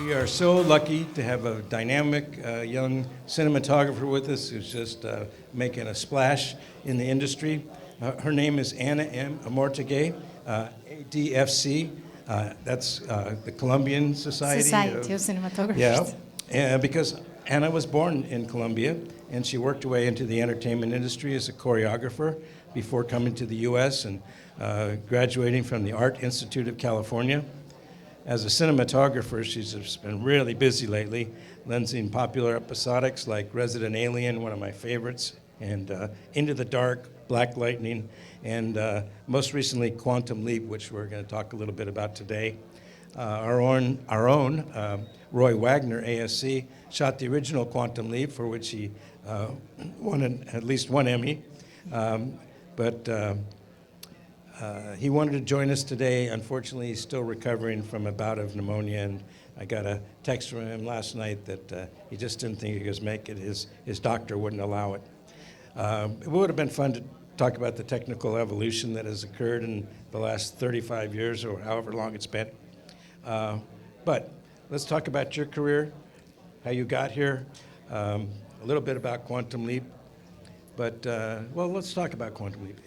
We are so lucky to have a dynamic young cinematographer with us who's just making a splash in the industry. Her name is Anna M. Amortegui, ADFC. That's the Colombian Society of Cinematographers. Yeah, because Anna was born in Colombia, and she worked her way into the entertainment industry as a choreographer before coming to the U.S. and graduating from the Art Institute of California. As a cinematographer, she's just been really busy lately, lensing popular episodics like Resident Alien, one of my favorites, and Into the Dark, Black Lightning, and most recently Quantum Leap, which we're going to talk a little bit about today. Our own Roy Wagner, ASC, shot the original Quantum Leap, for which he won at least one Emmy. He wanted to join us today. Unfortunately, he's still recovering from a bout of pneumonia, and I got a text from him last night that he just didn't think he could make it. His doctor wouldn't allow it. It would have been fun to talk about the technical evolution that has occurred in the last 35 years or however long it's been. But let's talk about your career, how you got here, a little bit about Quantum Leap. But, well, let's talk about Quantum Leap.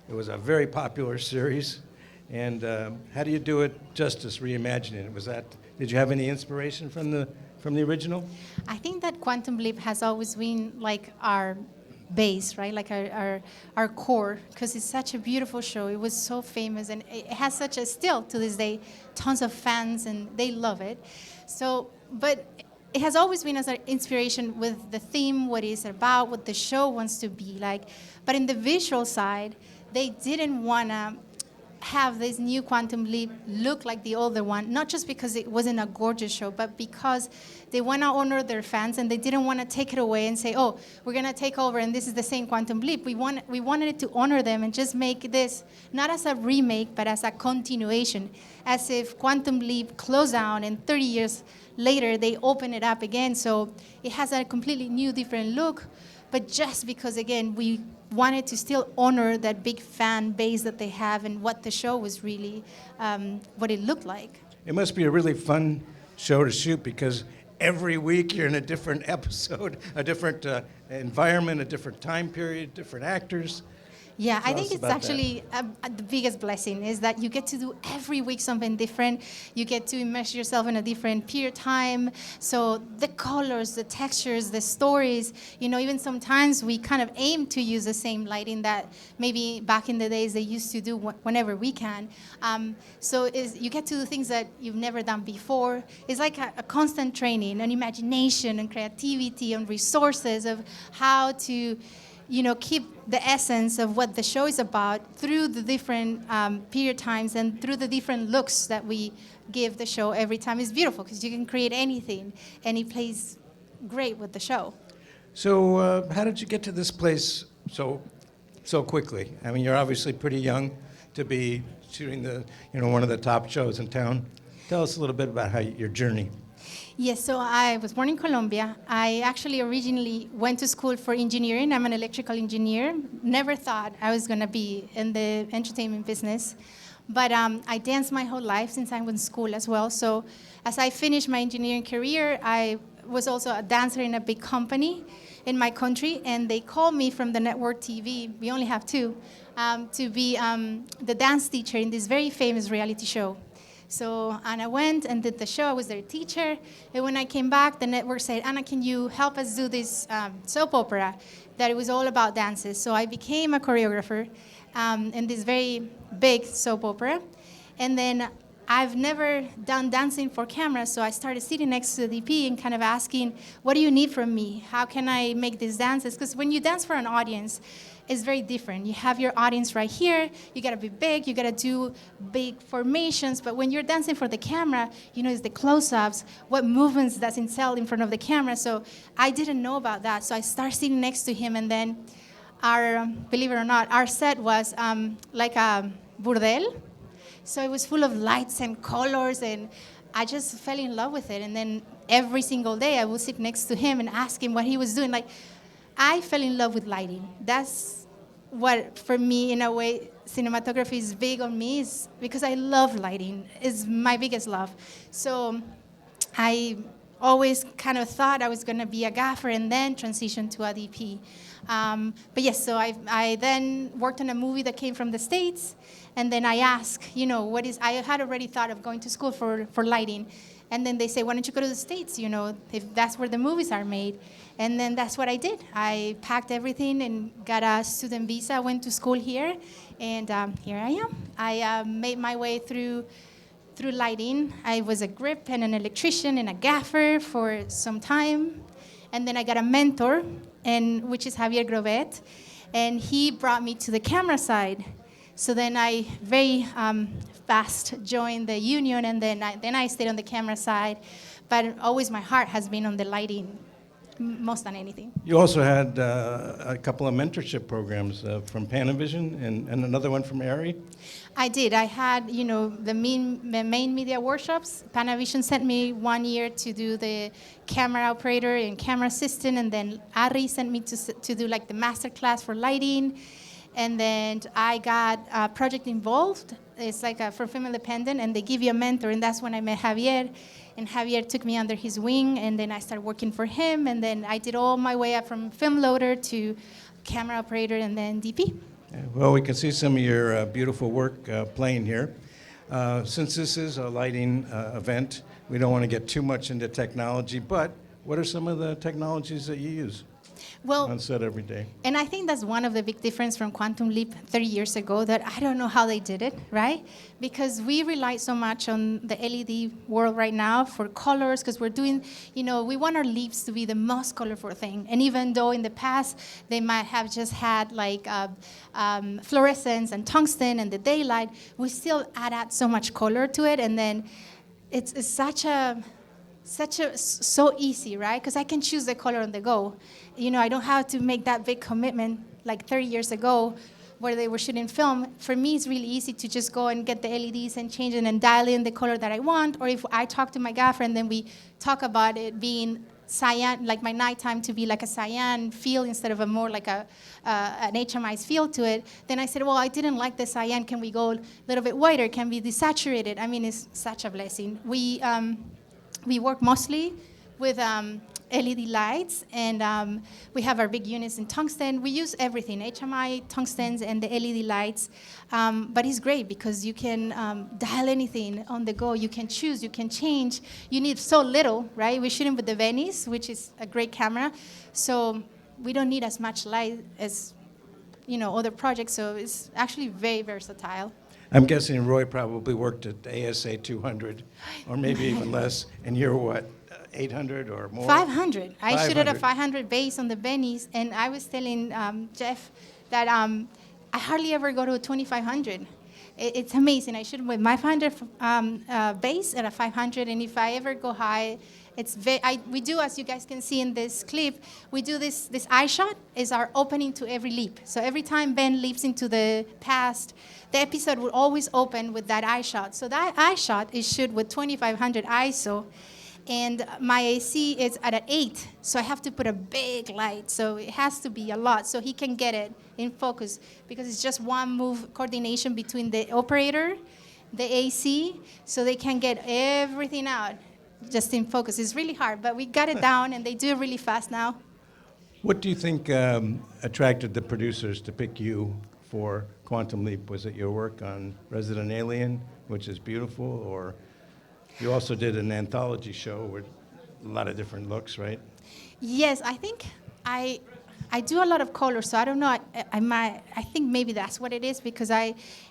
It was a very popular series, and how do you do it justice, reimagining it? Did you have any inspiration from the original? I think that Quantum Leap has always been like our base, right? Like our core, because it's such a beautiful show. It was so famous, and it has still to this day, tons of fans, and they love it. So, but it has always been as an inspiration with the theme, what it's about, what the show wants to be like. But in the visual side, they didn't want to have this new Quantum Leap look like the older one, not just because it wasn't a gorgeous show, but because they want to honor their fans, and they didn't want to take it away and say, oh, we're going to take over and this is the same Quantum Leap. We wanted it to honor them and just make this not as a remake, but as a continuation, as if Quantum Leap closed down and 30 years later they open it up again. So it has a completely new, different look, but just because, again, we wanted to still honor that big fan base that they have and what the show was really, what it looked like. It must be a really fun show to shoot because every week you're in a different episode, a different environment, a different time period, different actors. Yeah, I think it's actually the biggest blessing is that you get to do every week something different. You get to immerse yourself in a different period time. So the colors, the textures, the stories, even sometimes we kind of aim to use the same lighting that maybe back in the days they used to do whenever we can. So you get to do things that you've never done before. It's like a constant training on imagination and creativity and resources of how to keep the essence of what the show is about through the different period times and through the different looks that we give the show every time. It's beautiful because you can create anything, and it plays great with the show. So how did you get to this place so quickly? I mean, you're obviously pretty young to be shooting one of the top shows in town. Tell us a little bit about your journey. Yes, so I was born in Colombia. I actually originally went to school for engineering. I'm an electrical engineer. Never thought I was going to be in the entertainment business. But I danced my whole life since I was in school as well. So as I finished my engineering career, I was also a dancer in a big company in my country. And they called me from the network TV, we only have two, to be the dance teacher in this very famous reality show. So Anna went and did the show. I was their teacher. And when I came back, the network said, Anna, can you help us do this soap opera that it was all about dances? So I became a choreographer in this very big soap opera. And then I've never done dancing for camera, so I started sitting next to the DP and kind of asking, what do you need from me? How can I make these dances? Because when you dance for an audience, it's very different. You have your audience right here. You got to be big. You got to do big formations. But when you're dancing for the camera, it's the close-ups. What movements does it sell in front of the camera? So I didn't know about that. So I started sitting next to him. And then believe it or not, our set was like a burdel. So it was full of lights and colors. And I just fell in love with it. And then every single day I would sit next to him and ask him what he was doing. I fell in love with lighting. That's what, for me, in a way, cinematography is big on me, is because I love lighting. It's my biggest love. So I always kind of thought I was going to be a gaffer and then transition to a DP. But yes, so I then worked on a movie that came from the States, and then I asked, I had already thought of going to school for lighting. And then they say, why don't you go to the States, if that's where the movies are made. And then that's what I did. I packed everything and got a student visa, went to school here, and here I am. I made my way through lighting. I was a grip and an electrician and a gaffer for some time. And then I got a mentor, which is Javier Grovet, and he brought me to the camera side. So then I very fast joined the union, and then I stayed on the camera side. But always my heart has been on the lighting, most than anything. You also had a couple of mentorship programs from Panavision and another one from ARRI? I did. I had, the main media workshops. Panavision sent me 1 year to do the camera operator and camera assistant, and then ARRI sent me to do like the master class for lighting. And then I got a project involved. It's like for Film Independent, and they give you a mentor, and that's when I met Javier. And Javier took me under his wing, and then I started working for him, and then I did all my way up from film loader to camera operator and then DP. Well, we can see some of your beautiful work playing here. Since this is a lighting event, we don't want to get too much into technology, but what are some of the technologies that you use on set every day? And I think that's one of the big difference from Quantum Leap 30 years ago, that I don't know how they did it, right? Because we rely so much on the LED world right now for colors, because we're doing, we want our leaps to be the most colorful thing. And even though in the past they might have just had like fluorescence and tungsten and the daylight, we still add so much color to it. And then it's so easy, right? Because I can choose the color on the go. I don't have to make that big commitment like 30 years ago where they were shooting film. For me, it's really easy to just go and get the LEDs and change it and dial in the color that I want. Or if I talk to my gaffer and then we talk about it being cyan, like my nighttime to be like a cyan feel instead of a more like an HMI feel to it, then I said, well, I didn't like the cyan. Can we go a little bit whiter? Can we desaturated? I mean, it's such a blessing. We work mostly with LED lights, and we have our big units in tungsten. We use everything, HMI, tungstens, and the LED lights. But it's great because you can dial anything on the go. You can choose, you can change. You need so little, right? We're shooting with the Venice, which is a great camera. So we don't need as much light as other projects. So it's actually very versatile. I'm guessing Roy probably worked at ASA 200, or maybe even less, and you're what, 800 or more? 500. I shoot at a 500. 500 base on the Bennies, and I was telling Jeff that I hardly ever go to a 2500. It's amazing. I shoot with my 500 base at a 500, and if I ever go high, we do, as you guys can see in this clip, we do this eye shot is our opening to every leap. So every time Ben leaps into the past, the episode will always open with that eye shot. So that eye shot is shot with 2500 ISO, and my AC is at an 8, so I have to put a big light. So it has to be a lot so he can get it in focus, because it's just one move coordination between the operator, the AC, so they can get everything out just in focus. It's really hard, but we got it down, and they do it really fast now. What do you think attracted the producers to pick you for Quantum Leap? Was it your work on Resident Alien, which is beautiful, or you also did an anthology show with a lot of different looks, right? Yes, I think I do a lot of color, so I don't know. I think maybe that's what it is, because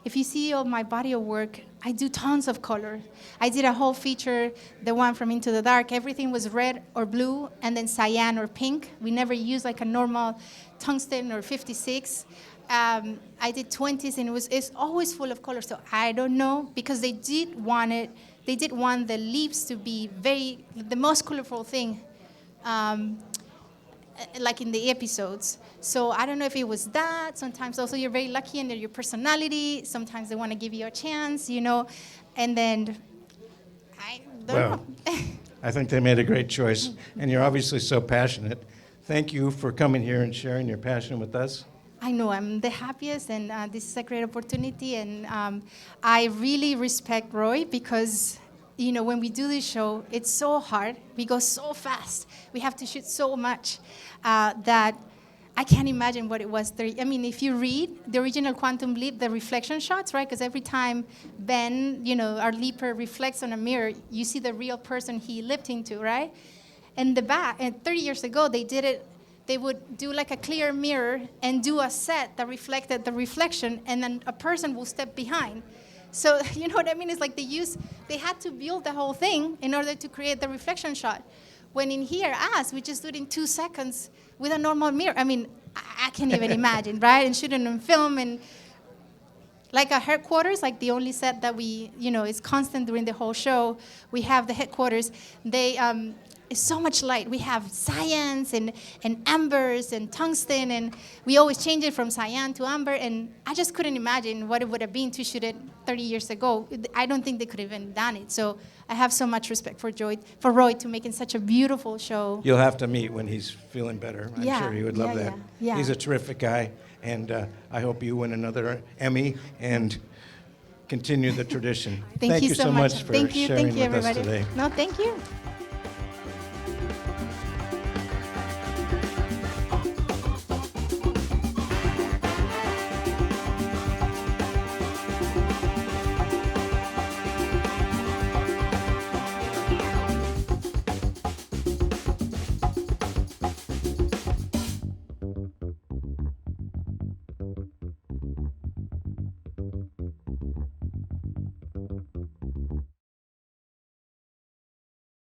if you see all my body of work, I do tons of color. I did a whole feature, the one from Into the Dark. Everything was red or blue, and then cyan or pink. We never used like a normal tungsten or 56. I did 20s, and it's always full of color. So I don't know, because they did want the leaps to be the most colorful thing. Like in the episodes. So I don't know if it was that. Sometimes also you're very lucky in your personality. Sometimes they want to give you a chance, and then I don't know. I think they made a great choice, and you're obviously so passionate. Thank you for coming here and sharing your passion with us. I know, I'm the happiest, and this is a great opportunity, and I really respect Roy, because when we do this show, it's so hard. We go so fast. We have to shoot so much that I can't imagine what it was. If you read the original Quantum Leap, the reflection shots, right? Because every time Ben, our leaper reflects on a mirror, you see the real person he leaped into, right? And 30 years ago, they did it. They would do like a clear mirror and do a set that reflected the reflection, and then a person will step behind. So, you know what I mean? It's like they had to build the whole thing in order to create the reflection shot. When in here, we just do it in 2 seconds with a normal mirror. I can't even imagine, right? And shooting on film, and like our headquarters, like the only set that we, is constant during the whole show. We have the headquarters. It's so much light. We have cyans and ambers and tungsten, and we always change it from cyan to amber, and I just couldn't imagine what it would have been to shoot it 30 years ago. I don't think they could have even done it. So I have so much respect for Roy to making such a beautiful show. You'll have to meet when he's feeling better. I'm sure he would love that. Yeah. He's a terrific guy, and I hope you win another Emmy and continue the tradition. Thank you so much for thank you, sharing with everybody. us today. No, thank you.